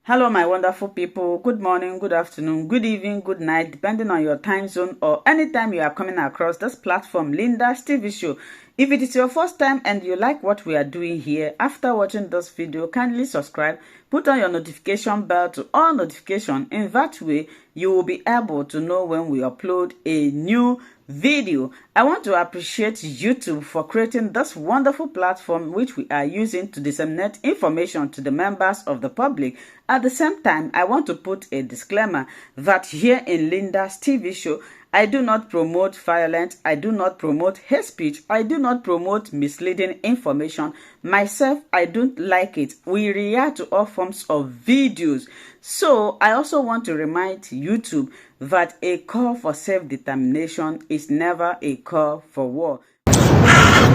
Hello, my wonderful people. Good morning, good afternoon, good evening, good night, depending on your time zone or anytime you are coming across this platform, Linda's TV show. If it is your first time and you like what we are doing here, after watching this video, kindly subscribe, put on your notification bell to all notifications. In that way, you will be able to know when we upload a new video. I want to appreciate YouTube for creating this wonderful platform which we are using to disseminate information to the members of the public. At the same time, I want to put a disclaimer that here in Linda's TV show, I do not promote violence, I do not promote hate speech, I do not promote misleading information. Myself, I don't like it. We react to all forms of videos. So, I also want to remind YouTube that a call for self-determination is never a call for war.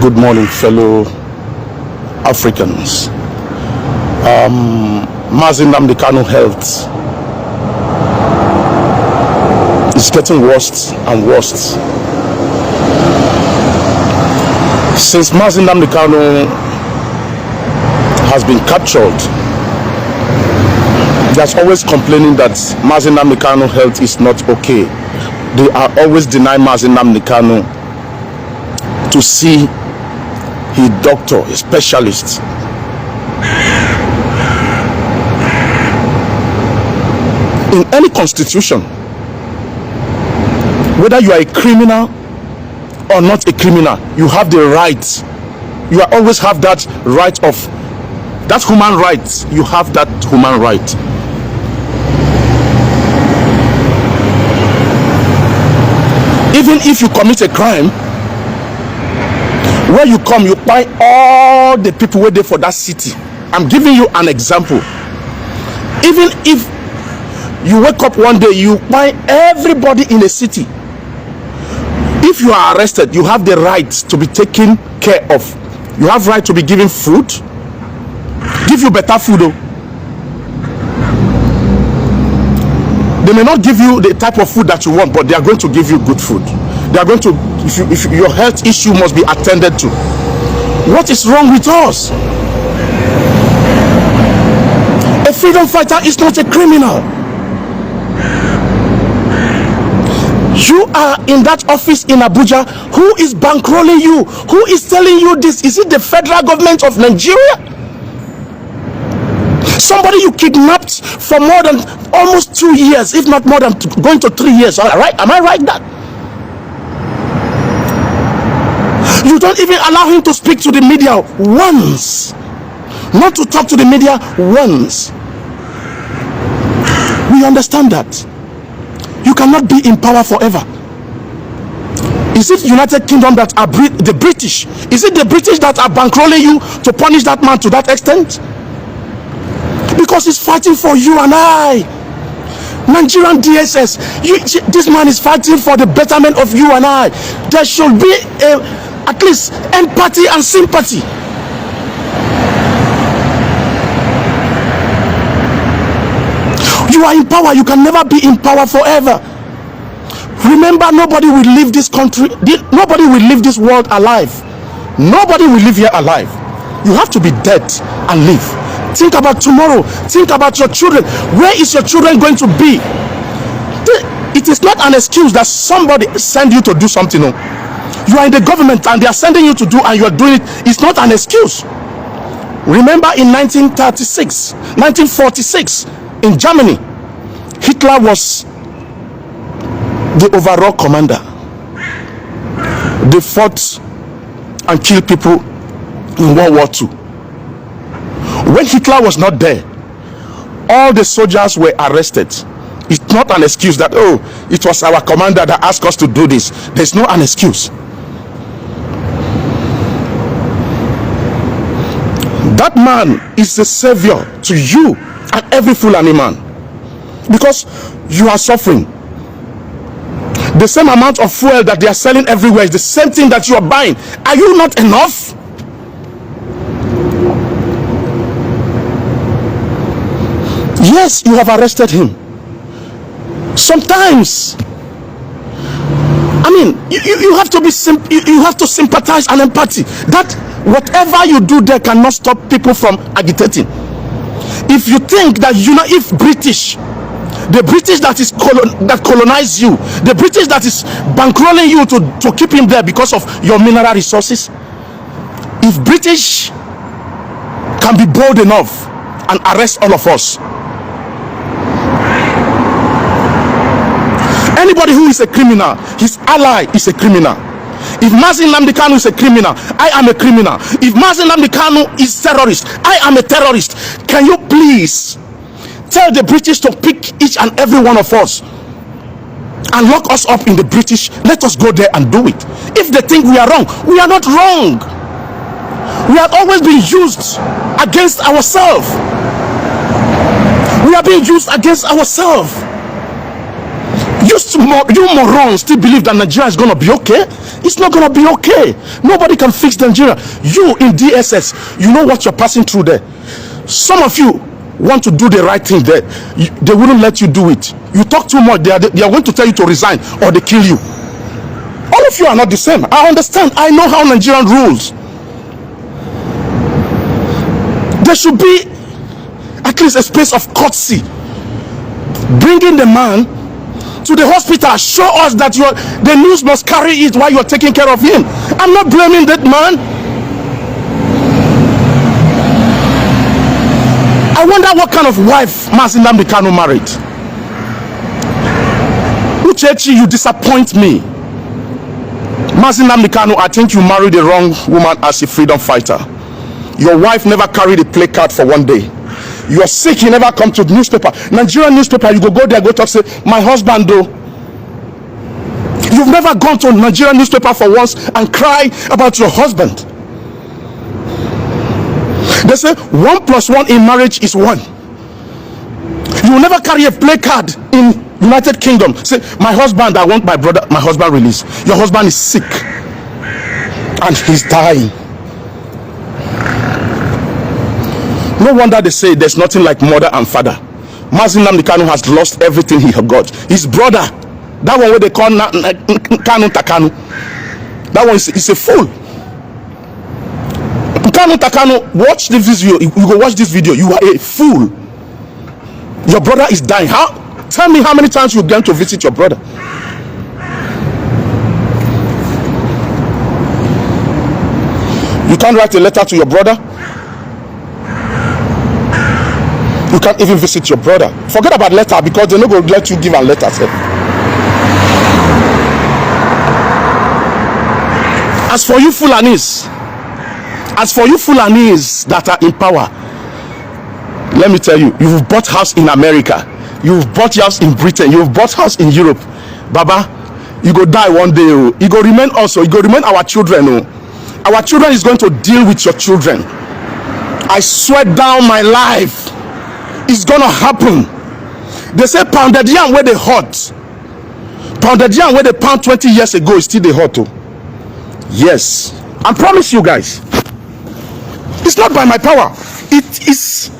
Good morning, fellow Africans. Mazi Nnamdi Kanu health is getting worse and worse. Since Mazi Nnamdi Kanu has been captured, there's always complaining that Mazi Nnamdi Kanu health is not okay. They are always denying Mazi Nnamdi Kanu to see his doctor, a specialist. In any constitution, whether you are a criminal or not a criminal, you have the right. You always have that right of that human right. You have that human right. Even if you commit a crime, where you come, you buy all the people waiting for that city. I'm giving you an example. Even if you wake up one day, you buy everybody in a city. If you are arrested, you have the right to be taken care of. You have right to be given food. Give you better food though. They may not give you the type of food that you want, but they are going to give you good food. They are going to, if your health issue must be attended to. What is wrong with us? A freedom fighter is not a criminal. You are in that office in Abuja. Who is bankrolling you? Who is telling you this? Is it the federal government of Nigeria? Somebody you kidnapped for more than almost 2 years, if not more than going to 3 years. All right? Am I right that? You don't even allow him to speak to the media once. Not to talk to the media once. We understand that. You cannot be in power forever. Is it United Kingdom that are the British? Is it the British that are bankrolling you to punish that man to that extent? Because he's fighting for you and I. Nigerian DSS, this man is fighting for the betterment of you and I. There should be at least empathy and sympathy. You are in power. You can never be in power forever. Remember, nobody will leave this country, nobody will leave this world alive. Nobody will live here alive. You have to be dead and live. Think about tomorrow. Think about your children. Where is your children going to be? It is not an excuse that somebody send you to do something. No. You are in the government and they are sending you to do and you are doing it. It's not an excuse. Remember in 1946 in Germany, Hitler was the overall commander. They fought and killed people in World War II. When Hitler was not there, all the soldiers were arrested. It's not an excuse that, oh, it was our commander that asked us to do this. There's no an excuse. That man is the savior to you and every Fulani man, because you are suffering. The same amount of fuel that they are selling everywhere is the same thing that you are buying. Are you not enough? Yes, you have arrested him. Sometimes, I mean, you have to be you have to sympathize and empathy. That whatever you do there cannot stop people from agitating. If you think that if British, the British that colonized you, the British that is bankrolling you to keep him there because of your mineral resources, if British can be bold enough and arrest all of us, anybody who is a criminal, his ally is a criminal. If Mazi Nnamdi Kanu is a criminal, I am a criminal. If Mazi Nnamdi Kanu is terrorist, I am a terrorist. Can you please tell the British to pick each and every one of us and lock us up in the British? Let us go there and do it. If they think we are wrong, we are not wrong. We have always been used against ourselves. We are being used against ourselves. You morons still believe that Nigeria is going to be okay? It's not going to be okay. Nobody can fix Nigeria. You in DSS, you know what you're passing through there. Some of you want to do the right thing there. They wouldn't let you do it. You talk too much, they are going to tell you to resign or they kill you. All of you are not the same. I understand. I know how Nigerian rules. There should be at least a space of courtesy. Bringing the man to the hospital, show us that the news must carry it while you're taking care of him. I'm not blaming that man. I wonder what kind of wife Mazi Nnamdi Kanu married. Uchechi, you disappoint me. Mazi Nnamdi Kanu, I think you married the wrong woman as a freedom fighter. Your wife never carried a placard for one day. You are sick, you never come to the newspaper. Nigerian newspaper, you go there, go talk, say, my husband though. You've never gone to Nigerian newspaper for once and cry about your husband. They say 1 + 1 in marriage is 1. You will never carry a placard in United Kingdom. Say, my husband, I want my husband released. Your husband is sick and he's dying. No wonder they say there's nothing like mother and father. Mazi Nnamdi Kanu has lost everything he had got. His brother, that one where they call Kanu Takanu, that one is a fool. Kanu Takanu, watch this video. You go watch this video. You are a fool. Your brother is dying. How? Tell me how many times you've gone to visit your brother. You can't write a letter to your brother. You can't even visit your brother. Forget about letter, because they're not going to let you give a letter. As for you Fulanis that are in power, let me tell you, you've bought house in America, you've bought house in Britain, you've bought house in Europe. Baba, you go die one day. You go remain also. You go remain our children. Our children is going to deal with your children. I swear down my life, it's gonna happen. They say pounded yam where they hot. Pounded yam where they pound 20 years ago is still the hot too. Yes, I promise you guys, it's not by my power. It is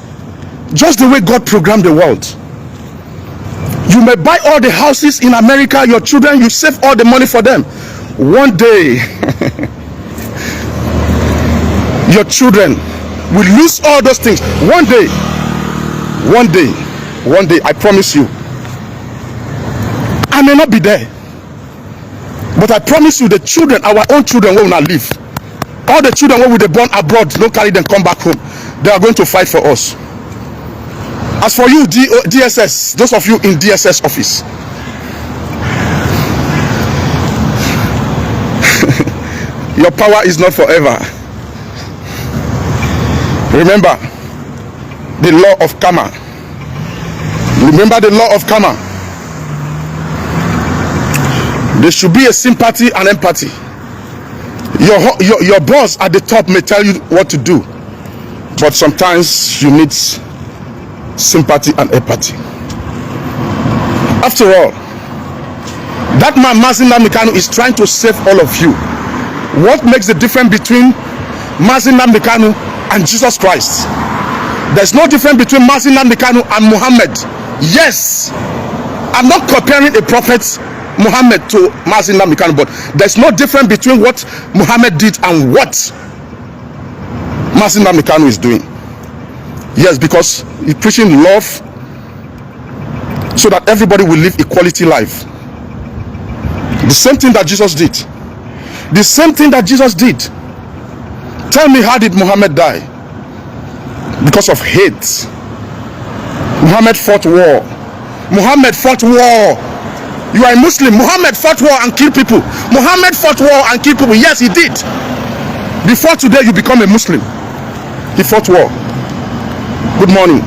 just the way God programmed the world. You may buy all the houses in America, your children, you save all the money for them. One day your children will lose all those things. One day, I promise you. I may not be there, but I promise you, the children, our own children, will not live. All the children who will be born abroad, don't carry them, come back home. They are going to fight for us. As for you, DSS, those of you in DSS office, your power is not forever. Remember the law of karma. Remember the law of karma. There should be a sympathy and empathy. Your boss at the top may tell you what to do, but sometimes you need sympathy and empathy. After all, that man Mazi Nnamdi Kanu is trying to save all of you. What makes the difference between Mazi Nnamdi Kanu and Jesus Christ? There's no difference between Mazi Nnamdi Kanu and Muhammad. Yes, I'm not comparing a prophet Muhammad to Mazi Nnamdi Kanu, but there's no difference between what Muhammad did and what Mazi Nnamdi Kanu is doing. Yes, because he's preaching love so that everybody will live equality life. The same thing that Jesus did. The same thing that Jesus did. Tell me, how did Muhammad die? Because of hate. Muhammad fought war. Muhammad fought war. You are a Muslim. Muhammad fought war and killed people. Muhammad fought war and killed people. Yes, he did. Before today you become a Muslim, he fought war. Good morning.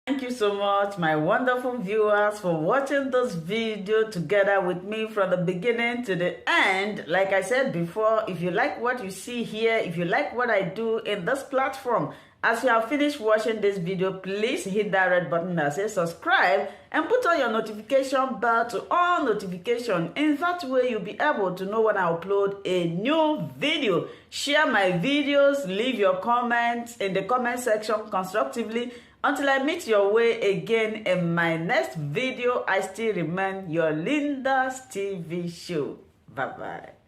Thank you so much, my wonderful viewers, for watching this video together with me from the beginning to the end. Like I said before, if you like what you see here, if you like what I do in this platform, as you have finished watching this video, please hit that red button that says subscribe and put on your notification bell to all notification. In that way, you'll be able to know when I upload a new video. Share my videos, leave your comments in the comment section constructively. Until I meet your way again in my next video, I still remain your Linda's TV show. Bye-bye.